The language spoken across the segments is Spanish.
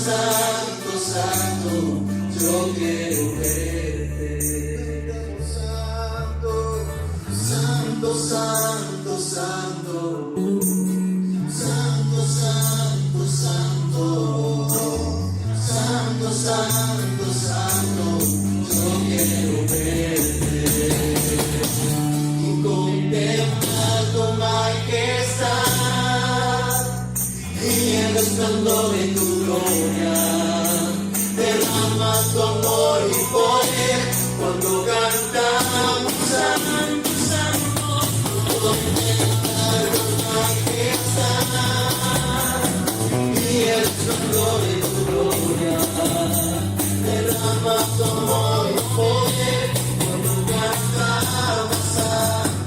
santo, santo, yo quiero verte. Santo, santo, santo, santo, santo, santo, santo, santo, santo, santo, yo quiero verte y contemplar tu majestad y el resplandor de tu gloria. Derrama tu amor y poder cuando cantamos santo, santo, contemplar tu majestad y el resplandor de tu gloria. Derrama tu amor y poder cuando cantamos santo,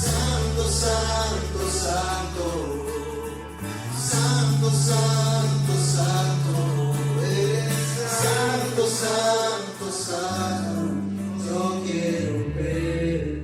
santo, santo, santo, santo, santo, santo, santo, santo, santo, yo quiero verte.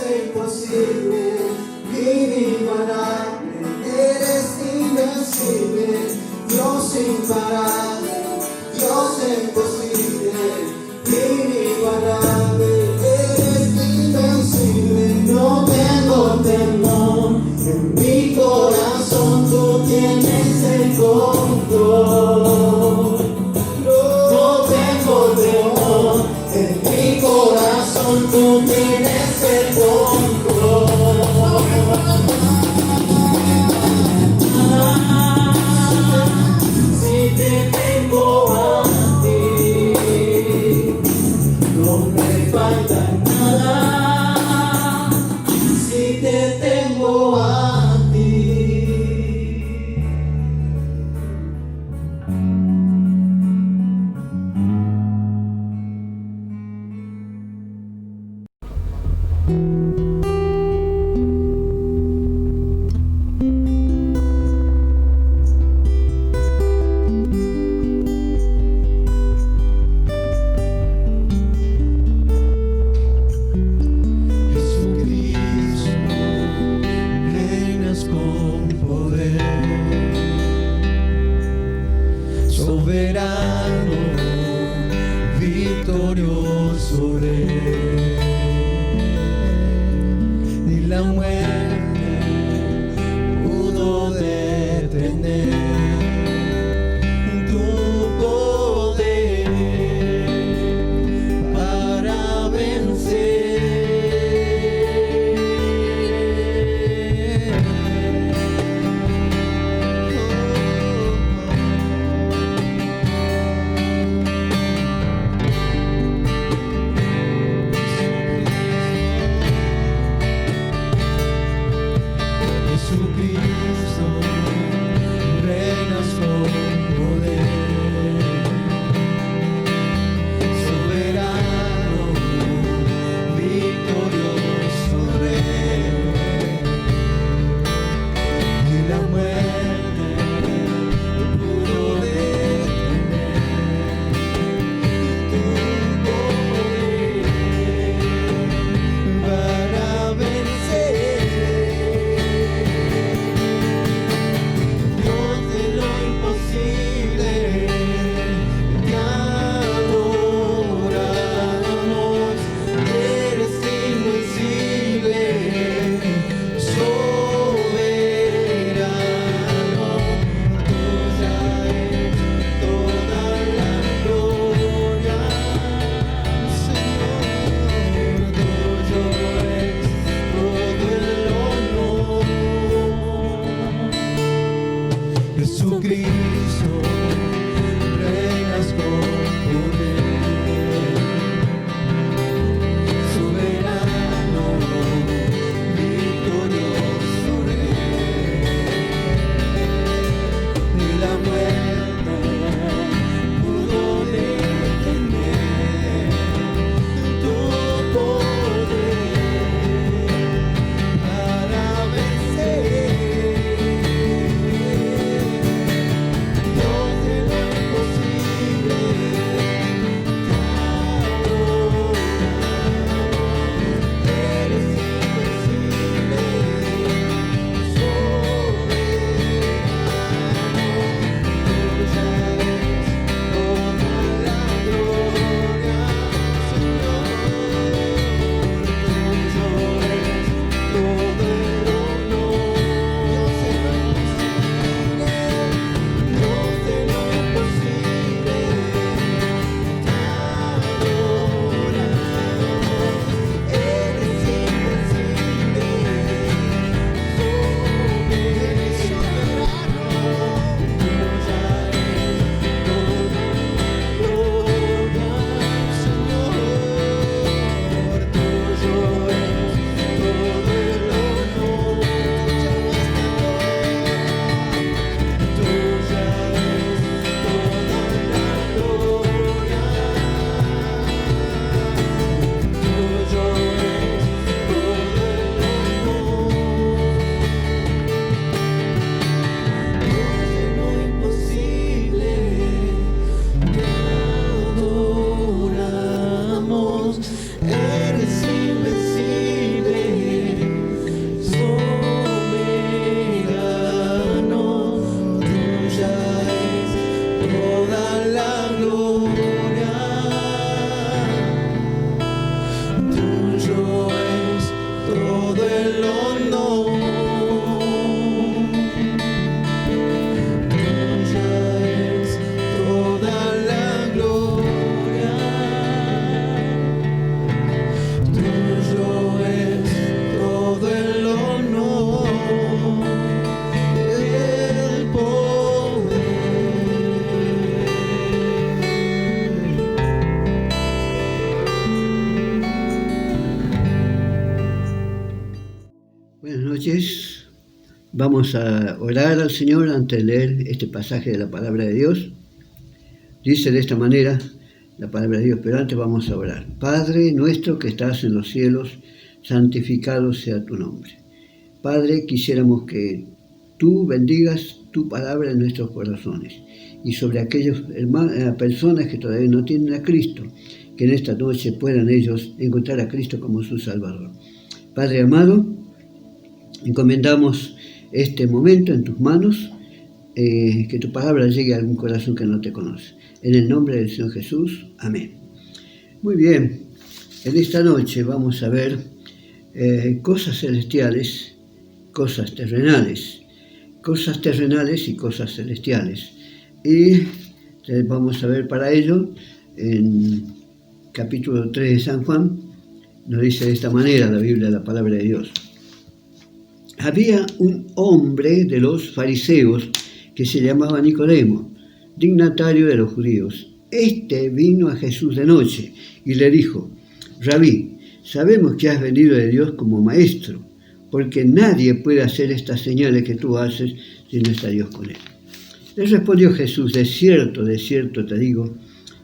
imposible, inigualable, eres invencible, Dios imparable, Dios imposible, inigualable, eres invencible. No tengo temor, en mi corazón tú tienes el control. No tengo temor, en mi corazón tú tienes el control. Si te tengo a ti, no me falta nada. Si te tengo a ti. Jesucristo, reinas con poder, soberano, victorioso Rey. Ni la muerte pudo detener tu poder para vencer. Buenas noches. Vamos a orar al Señor antes de leer este pasaje de la palabra de Dios. Dice de esta manera la palabra de Dios, pero antes vamos a orar. Padre nuestro que estás en los cielos, santificado sea tu nombre. Padre, quisiéramos que tú bendigas tu palabra en nuestros corazones y sobre aquellas personas que todavía no tienen a Cristo, que en esta noche puedan ellos encontrar a Cristo como su Salvador. Padre amado, encomendamos este momento en tus manos, que tu palabra llegue a algún corazón que no te conoce. En el nombre del Señor Jesús, amén. Muy bien, en esta noche vamos a ver cosas celestiales, cosas terrenales y cosas celestiales. Y vamos a ver para ello, en capítulo 3 de San Juan, nos dice de esta manera la Biblia, la palabra de Dios. Había un hombre de los fariseos que se llamaba Nicodemo, dignatario de los judíos. Este vino a Jesús de noche y le dijo: Rabí, sabemos que has venido de Dios como maestro, porque nadie puede hacer estas señales que tú haces si no está Dios con él. Le respondió Jesús: de cierto te digo,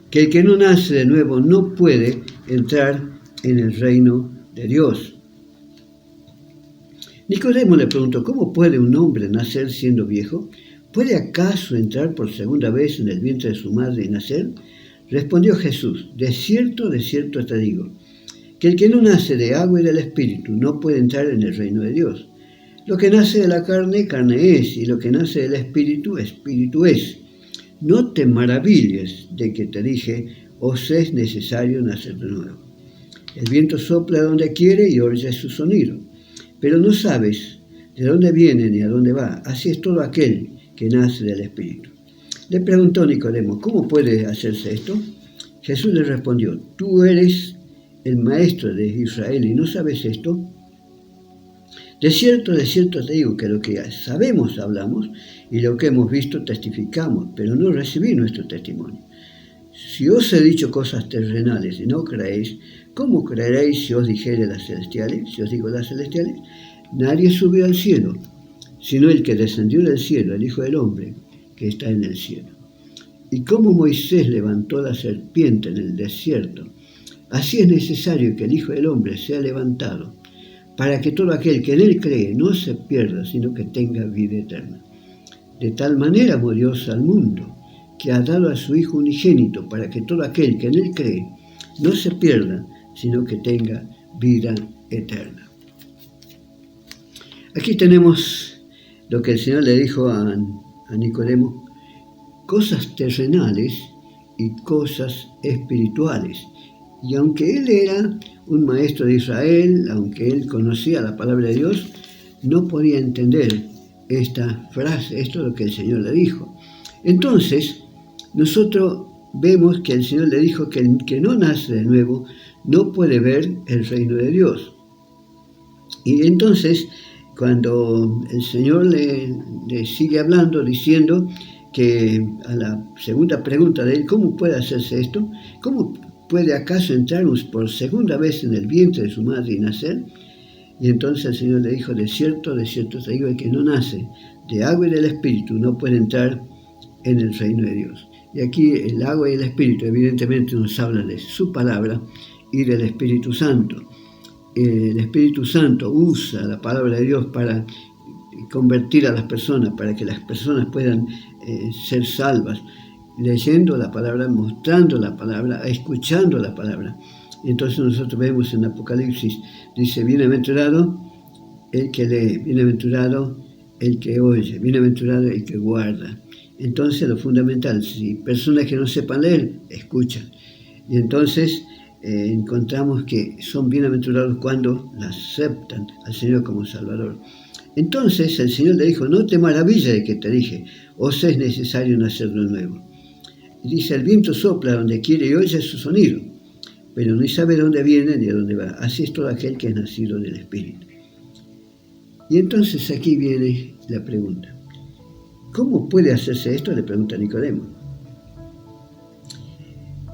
que el que no nace de nuevo no puede entrar en el reino de Dios. Nicodemo le preguntó: ¿cómo puede un hombre nacer siendo viejo? ¿Puede acaso entrar por segunda vez en el vientre de su madre y nacer? Respondió Jesús: de cierto te digo, que el que no nace de agua y del Espíritu no puede entrar en el reino de Dios. Lo que nace de la carne, carne es, y lo que nace del Espíritu, Espíritu es. No te maravilles de que te dije: os es necesario nacer de nuevo. El viento sopla donde quiere y oyes su sonido, pero no sabes de dónde viene ni a dónde va. Así es todo aquel que nace del Espíritu. Le preguntó Nicodemo: ¿cómo puede hacerse esto? Jesús le respondió: tú eres el maestro de Israel y no sabes esto. De cierto te digo que lo que sabemos hablamos y lo que hemos visto testificamos, pero no recibí nuestro testimonio. Si os he dicho cosas terrenales y no creéis, ¿cómo creeréis si os dijere las celestiales? Si os digo las celestiales, nadie subió al cielo, sino el que descendió del cielo, el Hijo del Hombre, que está en el cielo. Y como Moisés levantó la serpiente en el desierto, así es necesario que el Hijo del Hombre sea levantado, para que todo aquel que en él cree no se pierda, sino que tenga vida eterna. De tal manera amó Dios al mundo, que ha dado a su Hijo unigénito, para que todo aquel que en él cree no se pierda, sino que tenga vida eterna. Aquí tenemos lo que el Señor le dijo a Nicodemo: cosas terrenales y cosas espirituales. Y aunque él era un maestro de Israel, aunque él conocía la palabra de Dios, no podía entender esta frase, esto es lo que el Señor le dijo. Entonces, nosotros vemos que el Señor le dijo que el que no nace de nuevo no puede ver el reino de Dios. Y entonces, cuando el Señor le sigue hablando, diciendo que a la segunda pregunta de él: ¿cómo puede hacerse esto? ¿Cómo puede acaso entrar por segunda vez en el vientre de su madre y nacer? Y entonces el Señor le dijo: de cierto te digo, el que no nace de agua y del Espíritu no puede entrar en el reino de Dios. Y aquí el agua y el Espíritu evidentemente nos habla de su palabra y del Espíritu Santo. El Espíritu Santo usa la palabra de Dios para convertir a las personas, para que las personas puedan ser salvas, leyendo la palabra, mostrando la palabra, escuchando la palabra. Y entonces nosotros vemos en Apocalipsis, dice: bienaventurado el que lee, bienaventurado el que oye, bienaventurado el que guarda. Entonces lo fundamental, si personas que no sepan leer, escuchan. Y entonces encontramos que son bienaventurados cuando la aceptan al Señor como Salvador. Entonces el Señor le dijo: no te maravilles de que te dije, os es necesario nacer de nuevo. Y dice: el viento sopla donde quiere y oye su sonido, pero no sabe dónde viene ni a dónde va. Así es todo aquel que es nacido del Espíritu. Y entonces aquí viene la pregunta: ¿cómo puede hacerse esto? Le pregunta Nicodemo.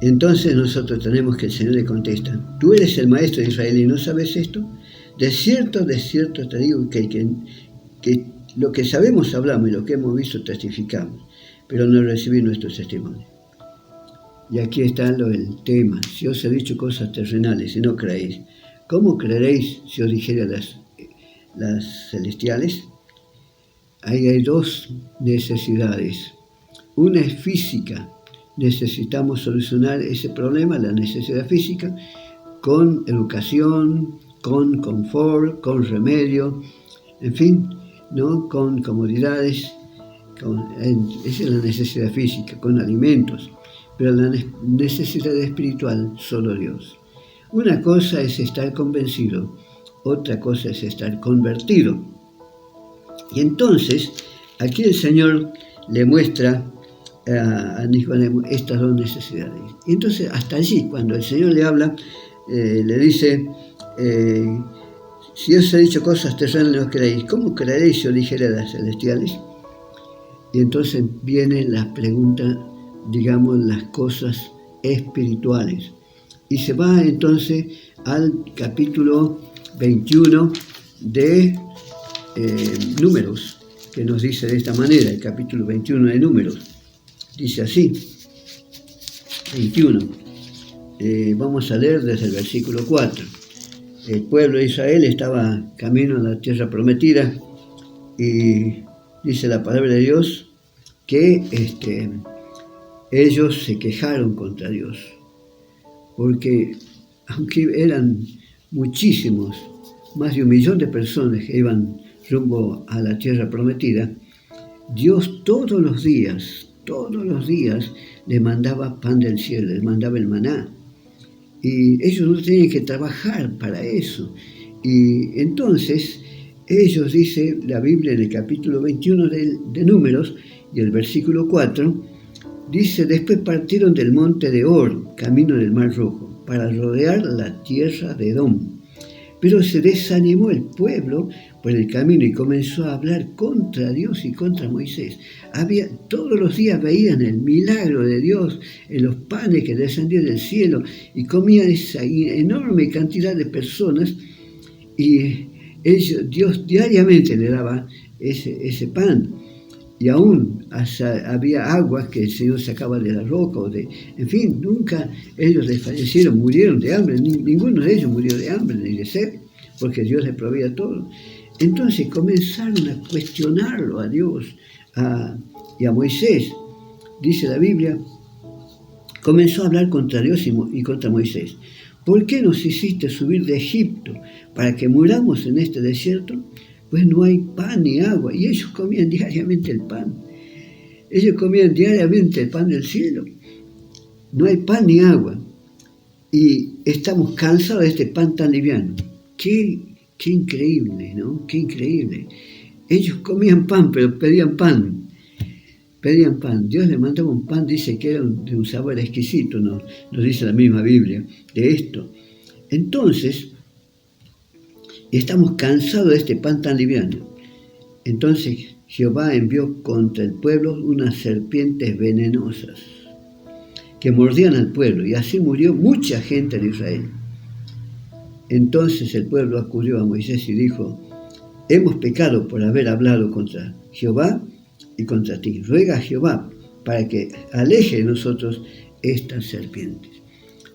Entonces nosotros tenemos que el Señor le contesta, ¿tú eres el maestro de Israel y no sabes esto? De cierto te digo que lo que sabemos hablamos y lo que hemos visto testificamos, pero no recibí nuestro testimonio. Y aquí está el tema, si os he dicho cosas terrenales y no creéis, ¿cómo creeréis si os dijera las celestiales? Ahí hay dos necesidades. Una es física. Necesitamos solucionar ese problema, la necesidad física, con educación, con confort, con remedio, en fin, ¿no? Con comodidades. Esa es la necesidad física, con alimentos. Pero la necesidad espiritual, solo Dios. Una cosa es estar convencido, otra cosa es estar convertido. Y entonces, aquí el Señor le muestra a Nicodemo estas dos necesidades. Y entonces, hasta allí, cuando el Señor le habla, le dice, si os he dicho cosas terrenales no creéis, ¿cómo creeréis si os dijera las celestiales? Y entonces viene la pregunta, digamos, las cosas espirituales. Y se va entonces al capítulo 21 de Números, que nos dice de esta manera, el capítulo 21 de Números. Dice así, 21. Vamos a leer desde el versículo 4. El pueblo de Israel estaba camino a la tierra prometida y dice la palabra de Dios que ellos se quejaron contra Dios, porque aunque eran muchísimos, más de 1 millón de personas que iban rumbo a la tierra prometida, Dios todos los días les mandaba pan del cielo, les mandaba el maná. Y ellos no tenían que trabajar para eso. Y entonces ellos, dice la Biblia en el capítulo 21 de Números y el versículo 4, dice, después partieron del monte de Or, camino del Mar Rojo, para rodear la tierra de Edom. Pero se desanimó el pueblo por el camino y comenzó a hablar contra Dios y contra Moisés. Todos los días veían el milagro de Dios en los panes que descendían del cielo y comía esa enorme cantidad de personas y Dios diariamente le daba ese pan. Y aún había aguas que el Señor sacaba de la roca, en fin, nunca ellos desfallecieron, murieron de hambre, ninguno de ellos murió de hambre ni de sed, porque Dios les proveía todo. Entonces comenzaron a cuestionarlo a Dios y a Moisés. Dice la Biblia, comenzó a hablar contra Dios y contra Moisés. ¿Por qué nos hiciste subir de Egipto para que muramos en este desierto? Pues no hay pan ni agua, y ellos comían diariamente el pan. Ellos comían diariamente el pan del cielo. No hay pan ni agua, y estamos cansados de este pan tan liviano. Qué increíble, ¿no? Qué increíble. Ellos comían pan, pero pedían pan. Pedían pan. Dios les mandaba un pan, dice que era de un sabor exquisito, nos dice la misma Biblia, de esto. Entonces, estamos cansados de este pan tan liviano. Entonces Jehová envió contra el pueblo unas serpientes venenosas que mordían al pueblo, y así murió mucha gente de Israel. Entonces el pueblo acudió a Moisés y dijo, hemos pecado por haber hablado contra Jehová y contra ti. Ruega a Jehová para que aleje de nosotros estas serpientes.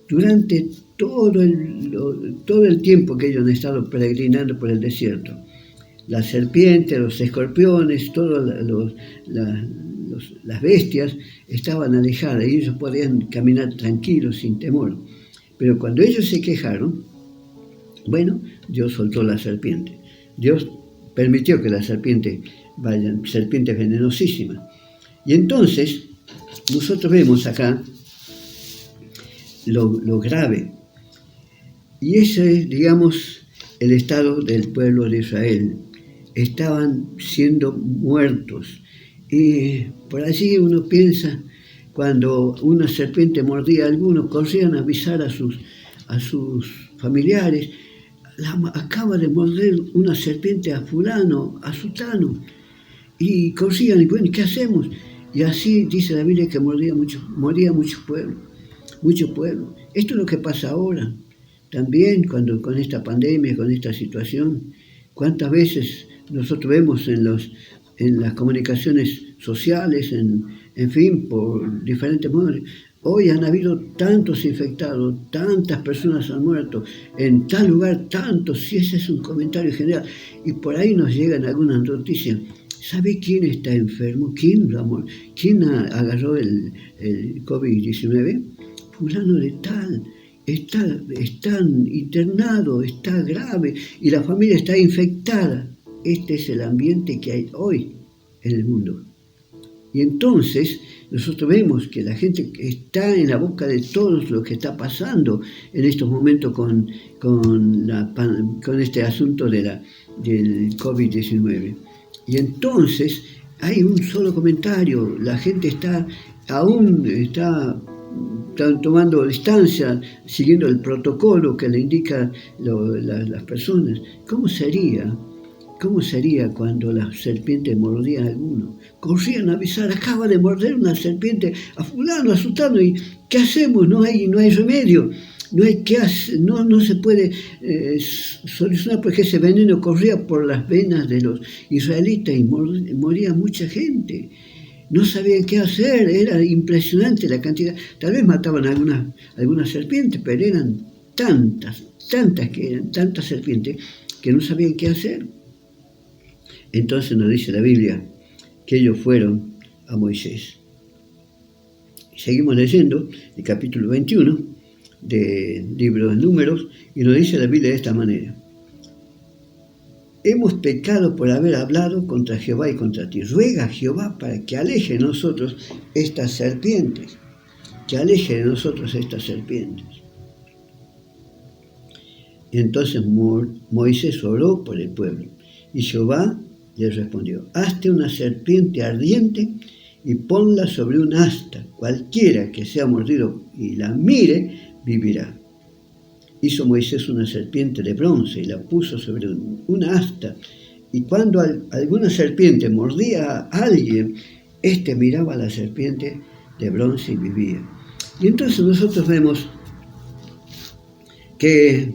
Durante todo el tiempo que ellos han estado peregrinando por el desierto, las serpientes, los escorpiones, todas las bestias estaban alejadas y ellos podían caminar tranquilos, sin temor. Pero cuando ellos se quejaron, bueno, Dios soltó la serpiente. Dios permitió que las serpientes vayan, serpientes venenosísimas. Y entonces, nosotros vemos acá lo grave. Y ese es, digamos, el estado del pueblo de Israel. Estaban siendo muertos. Y por allí uno piensa, cuando una serpiente mordía a alguno, corrían a avisar a sus familiares, acaba de morder una serpiente a fulano, a sutano. Y corrían, y bueno, ¿qué hacemos? Y así dice la Biblia que moría mucho pueblo. mucho pueblo. Esto es lo que pasa ahora. También con esta pandemia, con esta situación, ¿cuántas veces nosotros vemos en las comunicaciones sociales, en fin, por diferentes modos? Hoy han habido tantos infectados, tantas personas han muerto, en tal lugar tantos, si ese es un comentario general, y por ahí nos llegan algunas noticias. ¿Sabe quién está enfermo? ¿Quién agarró el COVID-19? Fulano de tal. Está internado, está grave y la familia está infectada. Este es el ambiente que hay hoy en el mundo. Y entonces nosotros vemos que la gente está en la boca de todos lo que está pasando en estos momentos con este asunto del COVID-19. Y entonces hay un solo comentario, la gente está tomando distancia, siguiendo el protocolo que le indican las personas. ¿Cómo sería cuando la serpiente mordía a alguno? Corrían a avisar, acaba de morder una serpiente a fulano, asustando, y ¿qué hacemos? No hay remedio, no se puede solucionar, porque ese veneno corría por las venas de los israelitas y moría mucha gente. No sabían qué hacer, era impresionante la cantidad. Tal vez mataban algunas serpientes, pero eran tantas serpientes que no sabían qué hacer. Entonces nos dice la Biblia que ellos fueron a Moisés. Seguimos leyendo el capítulo 21 del libro de Números y nos dice la Biblia de esta manera: hemos pecado por haber hablado contra Jehová y contra ti. Ruega a Jehová para que aleje de nosotros estas serpientes. Entonces Moisés oró por el pueblo y Jehová le respondió: hazte una serpiente ardiente y ponla sobre un asta. Cualquiera que sea mordido y la mire, vivirá. Hizo Moisés una serpiente de bronce y la puso sobre una asta. Y cuando alguna serpiente mordía a alguien, éste miraba a la serpiente de bronce y vivía. Y entonces nosotros vemos que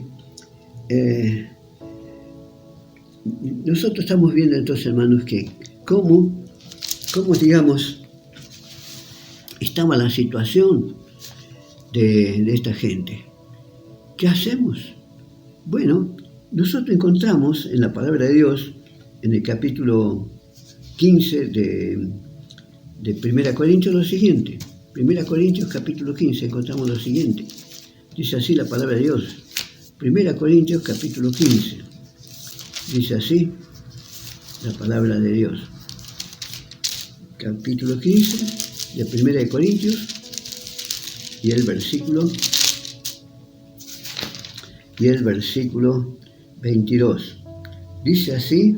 nosotros estamos viendo entonces, hermanos, que cómo digamos, estaba la situación de esta gente. ¿Qué hacemos? Bueno, nosotros encontramos en la palabra de Dios, en el capítulo 15 de 1 Corintios, lo siguiente. 1 Corintios capítulo 15 encontramos lo siguiente. Dice así la palabra de Dios. 1 Corintios capítulo 15. Dice así la palabra de Dios. Capítulo 15 de 1 Corintios y el versículo 22. Dice así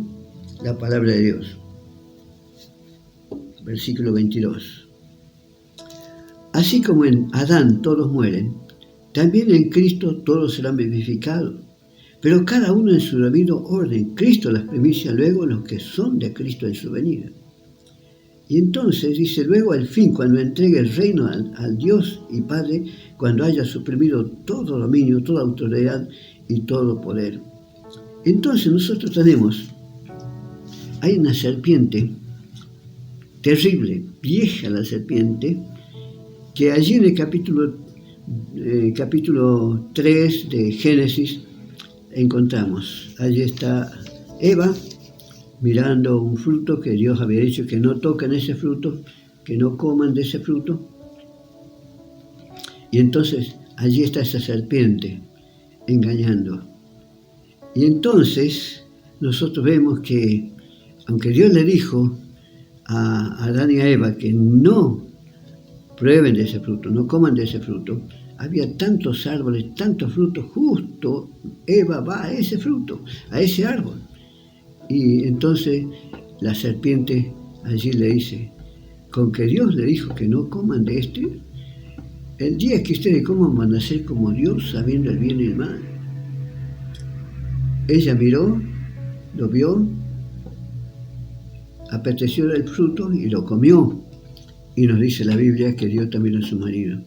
la palabra de Dios. Versículo 22. Así como en Adán todos mueren, también en Cristo todos serán vivificados, pero cada uno en su debido orden. Cristo las primicias, luego los que son de Cristo en su venida. Y entonces dice: luego al fin, cuando entregue el reino al Dios y Padre, cuando haya suprimido todo dominio, toda autoridad y todo poder. Entonces nosotros hay una serpiente terrible, vieja la serpiente, que allí en el capítulo 3 de Génesis encontramos. Allí está Eva mirando un fruto que Dios había dicho que no toquen ese fruto, que no coman de ese fruto. Y entonces allí está esa serpiente engañando. Y entonces nosotros vemos que, aunque Dios le dijo a Adán y a Eva que no prueben de ese fruto, no coman de ese fruto, había tantos árboles, tantos frutos, justo Eva va a ese fruto, a ese árbol. Y entonces la serpiente allí le dice: con que Dios le dijo que no coman de este, el día que ustedes coman van a ser como Dios, sabiendo el bien y el mal. Ella miró, lo vio, apeteció el fruto y lo comió. Y nos dice la Biblia que dio también a su marido.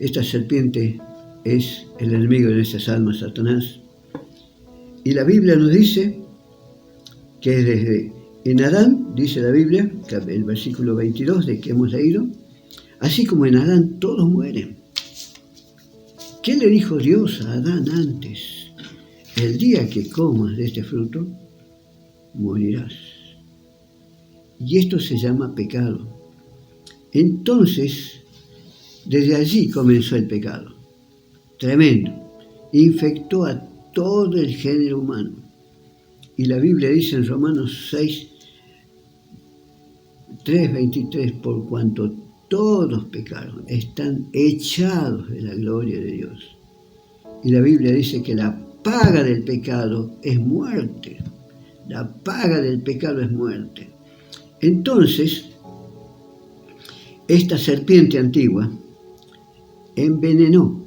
Esta serpiente es el enemigo de nuestras almas, Satanás. Y la Biblia nos dice que desde en Adán, dice la Biblia, el versículo 22 de que hemos leído, así como en Adán todos mueren. ¿Qué le dijo Dios a Adán antes? El día que comas de este fruto, morirás. Y esto se llama pecado. Entonces, desde allí comenzó el pecado. Tremendo. Infectó a todo el género humano. Y la Biblia dice en Romanos 6, 3:23, por cuanto todos pecaron, están echados de la gloria de Dios. Y la Biblia dice que la paga del pecado es muerte. La paga del pecado es muerte. Entonces, esta serpiente antigua envenenó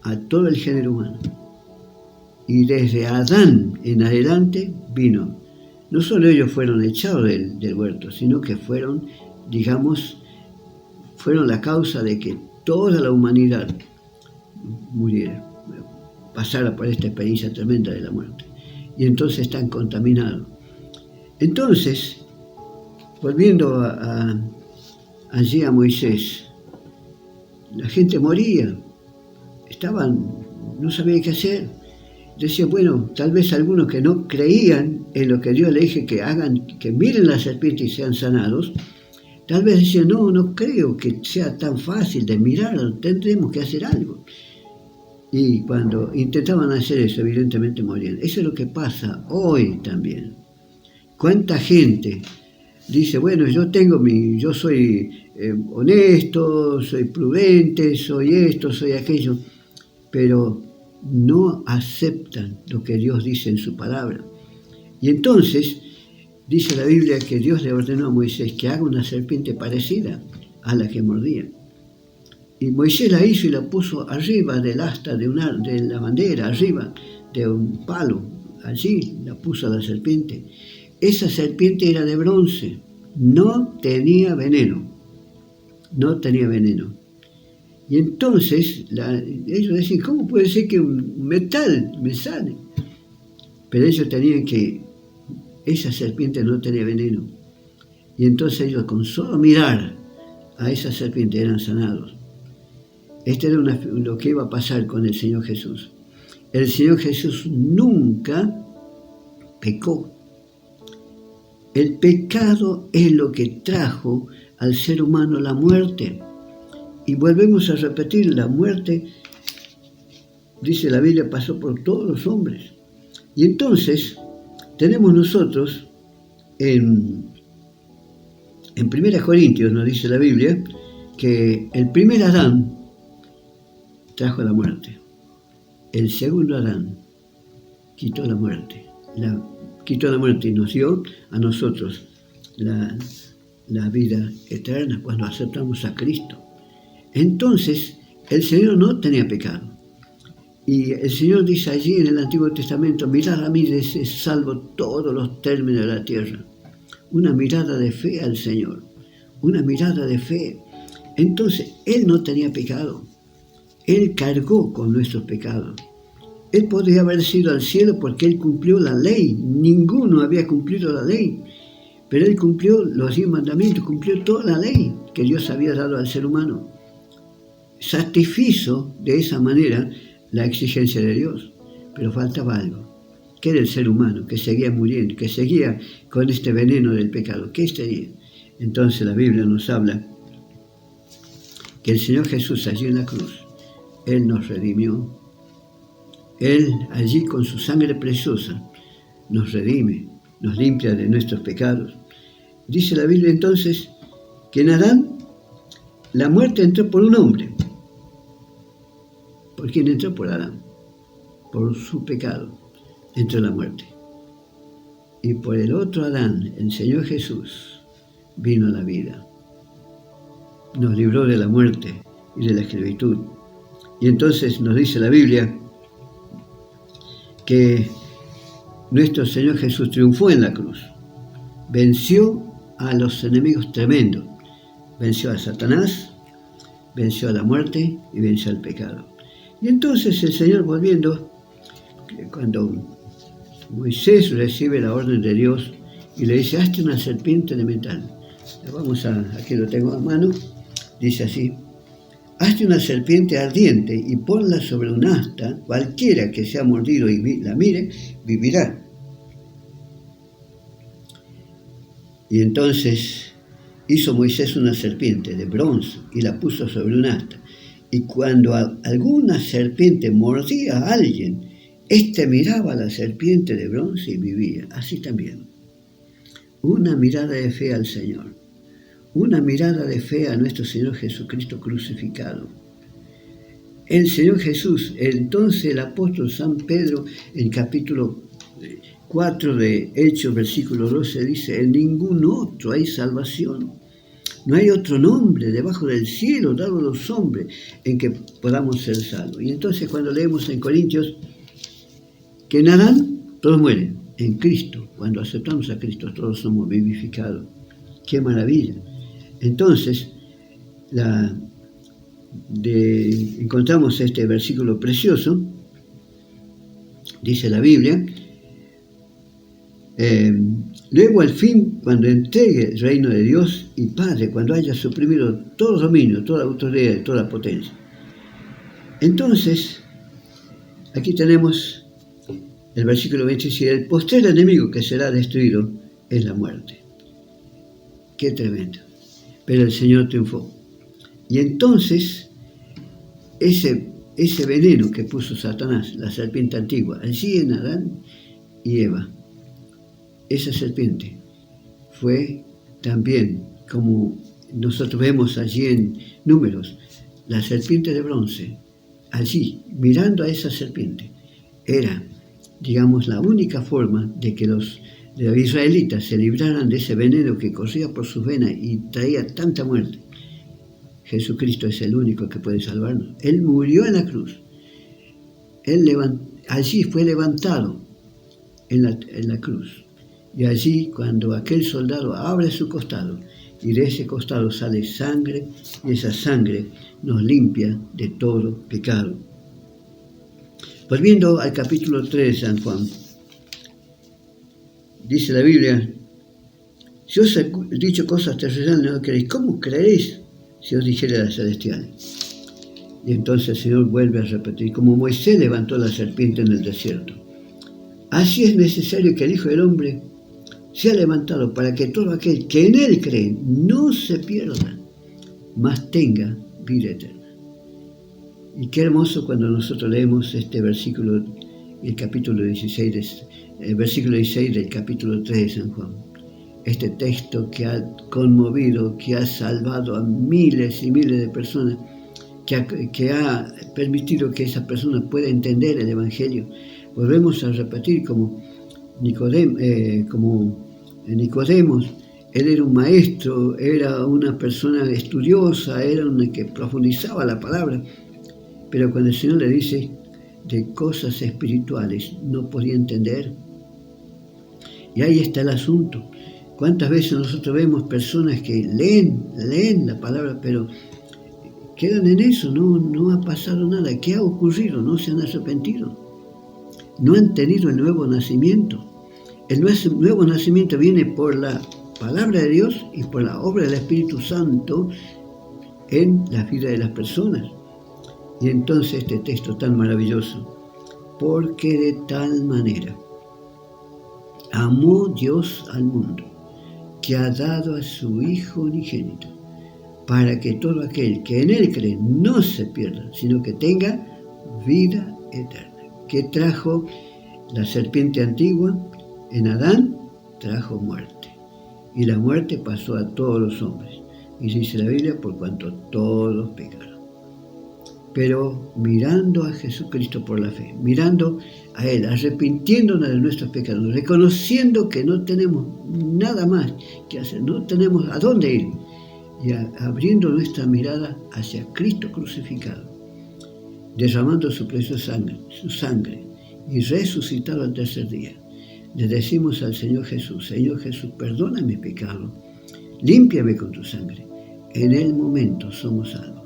a todo el género humano. Y desde Adán en adelante vino. No solo ellos fueron echados del huerto, sino que fueron la causa de que toda la humanidad muriera, pasara por esta experiencia tremenda de la muerte. Y entonces están contaminados. Entonces, volviendo allí a Moisés, la gente moría, no sabían qué hacer. Decía, bueno, tal vez algunos que no creían en lo que Dios le dije que hagan, que miren la serpiente y sean sanados, tal vez decían, no creo que sea tan fácil de mirarlo, tendremos que hacer algo. Y cuando intentaban hacer eso, evidentemente morían. Eso es lo que pasa hoy también. ¿Cuánta gente dice, bueno, yo soy honesto, soy prudente, soy esto, soy aquello, pero no aceptan lo que Dios dice en su palabra? Y entonces dice la Biblia que Dios le ordenó a Moisés que haga una serpiente parecida a la que mordía. Y Moisés la hizo y la puso arriba del asta de la bandera, arriba de un palo. Allí la puso la serpiente. Esa serpiente era de bronce, no tenía veneno. No tenía veneno. Y entonces ellos decían, ¿cómo puede ser que un metal me sane? Pero ellos tenían que, esa serpiente no tenía veneno. Y entonces ellos con solo mirar a esa serpiente eran sanados. Este era lo que iba a pasar con el Señor Jesús. El Señor Jesús nunca pecó. El pecado es lo que trajo al ser humano la muerte. Y volvemos a repetir, la muerte, dice la Biblia, pasó por todos los hombres. Y entonces tenemos nosotros, en 1 Corintios nos dice la Biblia, que el primer Adán trajo la muerte. El segundo Adán quitó la muerte. Quitó la muerte y nos dio a nosotros la vida eterna cuando aceptamos a Cristo. Entonces, el Señor no tenía pecado. Y el Señor dice allí en el Antiguo Testamento, mirad a mí, salvo todos los términos de la tierra. Una mirada de fe al Señor. Una mirada de fe. Entonces, Él no tenía pecado. Él cargó con nuestros pecados. Él podría haber ido al cielo porque Él cumplió la ley. Ninguno había cumplido la ley. Pero Él cumplió los 10 mandamientos, cumplió toda la ley que Dios había dado al ser humano. Satisfizo de esa manera la exigencia de Dios. Pero faltaba algo, que era el ser humano, que seguía muriendo, que seguía con este veneno del pecado. ¿Qué sería? Entonces la Biblia nos habla que el Señor Jesús allí en la cruz, Él nos redimió. Él allí con su sangre preciosa nos redime, nos limpia de nuestros pecados. Dice la Biblia entonces que en Adán la muerte entró por un hombre. ¿Por quién entró? Por Adán. Por su pecado entró la muerte. Y por el otro Adán, el Señor Jesús, vino la vida. Nos libró de la muerte y de la esclavitud. Y entonces nos dice la Biblia que nuestro Señor Jesús triunfó en la cruz. Venció a los enemigos tremendos. Venció a Satanás, venció a la muerte y venció al pecado. Y entonces el Señor, volviendo, cuando Moisés recibe la orden de Dios y le dice, hazte una serpiente de metal. Aquí lo tengo a mano, dice así, hazte una serpiente ardiente y ponla sobre un asta, cualquiera que sea mordido y la mire, vivirá. Y entonces hizo Moisés una serpiente de bronce y la puso sobre un asta. Y cuando alguna serpiente mordía a alguien, éste miraba a la serpiente de bronce y vivía. Así también. Una mirada de fe al Señor. Una mirada de fe a nuestro Señor Jesucristo crucificado. El Señor Jesús, entonces el apóstol San Pedro, en capítulo 4 de Hechos, versículo 12, dice, en ningún otro hay salvación. No hay otro nombre debajo del cielo dado a los hombres en que podamos ser salvos. Y entonces cuando leemos en Corintios que en Adán todos mueren, en Cristo, cuando aceptamos a Cristo todos somos vivificados. ¡Qué maravilla! Entonces, encontramos este versículo precioso, dice la Biblia, luego al fin, cuando entregue el reino de Dios y Padre, cuando haya suprimido todo dominio, toda autoridad y toda potencia. Entonces, aquí tenemos el versículo 27, el postrer enemigo que será destruido es la muerte. Qué tremendo. Pero el Señor triunfó. Y entonces, ese veneno que puso Satanás, la serpiente antigua, allí en Adán y Eva, esa serpiente fue también, como nosotros vemos allí en Números, la serpiente de bronce, allí, mirando a esa serpiente, era, digamos, la única forma de que los israelitas se libraran de ese veneno que corría por sus venas y traía tanta muerte. Jesucristo es el único que puede salvarnos. Él murió en la cruz. Allí fue levantado en la cruz. Y allí, cuando aquel soldado abre su costado, y de ese costado sale sangre, y esa sangre nos limpia de todo pecado. Volviendo al capítulo 3 de San Juan, dice la Biblia, si os he dicho cosas terrenales no creéis, ¿cómo creéis si os dijere las celestiales? Y entonces el Señor vuelve a repetir, como Moisés levantó la serpiente en el desierto, así es necesario que el Hijo del Hombre sea levantado para que todo aquel que en Él cree no se pierda, mas tenga vida eterna. Y qué hermoso cuando nosotros leemos este versículo, el capítulo 16, el versículo 16 del capítulo 3 de San Juan. Este texto que ha conmovido, que ha salvado a miles y miles de personas, que ha permitido que esa persona pueda entender el Evangelio. Volvemos a repetir como Nicodemos, él era un maestro, era una persona estudiosa, era una que profundizaba la palabra, pero cuando el Señor le dice de cosas espirituales no podía entender. Y ahí está el asunto. ¿Cuántas veces nosotros vemos personas que leen la palabra, pero quedan en eso, no ha pasado nada? ¿Qué ha ocurrido? No se han arrepentido. No han tenido el nuevo nacimiento. El nuevo nacimiento viene por la palabra de Dios y por la obra del Espíritu Santo en la vida de las personas. Y entonces este texto tan maravilloso, porque de tal manera amó Dios al mundo, que ha dado a su Hijo unigénito, para que todo aquel que en Él cree no se pierda, sino que tenga vida eterna. ¿Qué trajo la serpiente antigua? En Adán trajo muerte, y la muerte pasó a todos los hombres. Y dice la Biblia, por cuanto todos pecaron. Pero mirando a Jesucristo por la fe, mirando a Él, arrepintiéndonos de nuestros pecados, reconociendo que no tenemos nada más que hacer, no tenemos a dónde ir, y abriendo nuestra mirada hacia Cristo crucificado, derramando su preciosa sangre y resucitado al tercer día. Le decimos al Señor Jesús, Señor Jesús, perdona mi pecado, límpiame con tu sangre. En el momento somos salvos.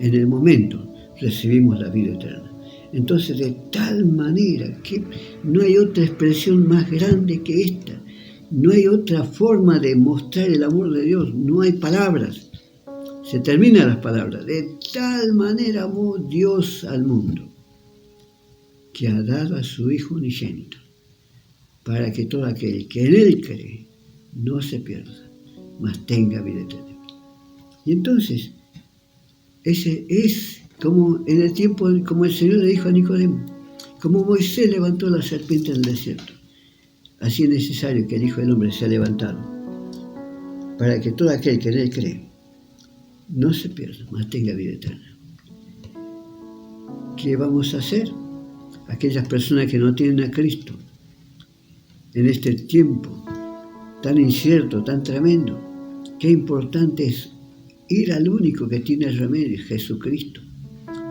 en el momento recibimos la vida eterna. Entonces, de tal manera que no hay otra expresión más grande que esta. No hay otra forma de mostrar el amor de Dios. No hay palabras. Se terminan las palabras. De tal manera amó Dios al mundo, que ha dado a su Hijo unigénito, para que todo aquel que en Él cree no se pierda, mas tenga vida eterna. Y entonces, ese es como en el tiempo, como el Señor le dijo a Nicodemo, como Moisés levantó la serpiente en el desierto, así es necesario que el Hijo del Hombre sea levantado, para que todo aquel que en Él cree no se pierda, mas tenga vida eterna. ¿Qué vamos a hacer? Aquellas personas que no tienen a Cristo en este tiempo tan incierto, tan tremendo, qué importante es ir al único que tiene el remedio, Jesucristo.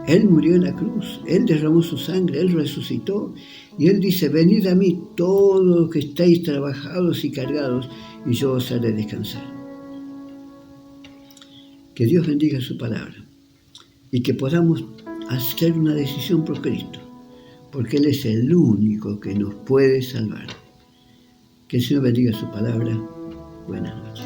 Él murió en la cruz, Él derramó su sangre, Él resucitó y Él dice: venid a mí todos los que estáis trabajados y cargados y yo os haré descansar. Que Dios bendiga su palabra y que podamos hacer una decisión por Cristo, porque Él es el único que nos puede salvar. Que el Señor bendiga su palabra. Buenas noches.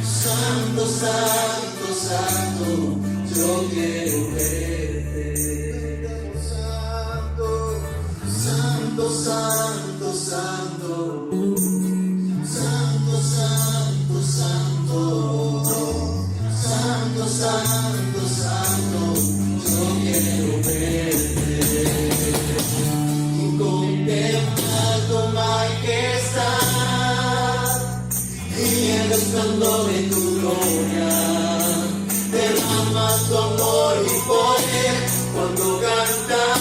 Santo, santo, santo, yo quiero verte. Santo, santo, santo, santo, santo, santo, santo, santo, santo, santo, yo quiero verte. Y contemplar tu majestad y el resplandor de tu gloria. Derramas tu amor y poder cuando cantas.